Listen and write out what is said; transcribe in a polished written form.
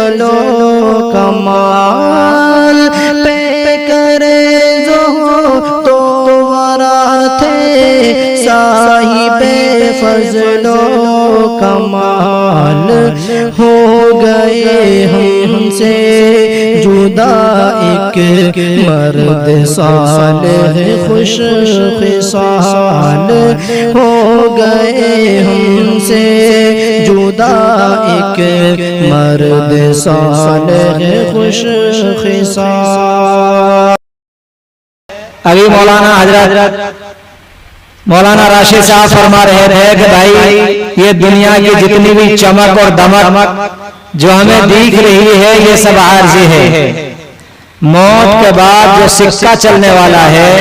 फजलो कमाल पे करे जो तो वरा थे साहिबे फजलो कमाल हो गए हमसे जुदा एक मर्द सालेह खुश खिसाल हो गए हमसे जुदा एक मर्द सालेह खुश खिसाल। अभी मौलाना हजरत मौलाना राशिद साहब फरमा रहे थे कि भाई ये दुनिया की जितनी भी चमक और दमक जो हमें दिख रही है ये सब आर्जी है। मौत के बाद जो सिक्का चलने वाला है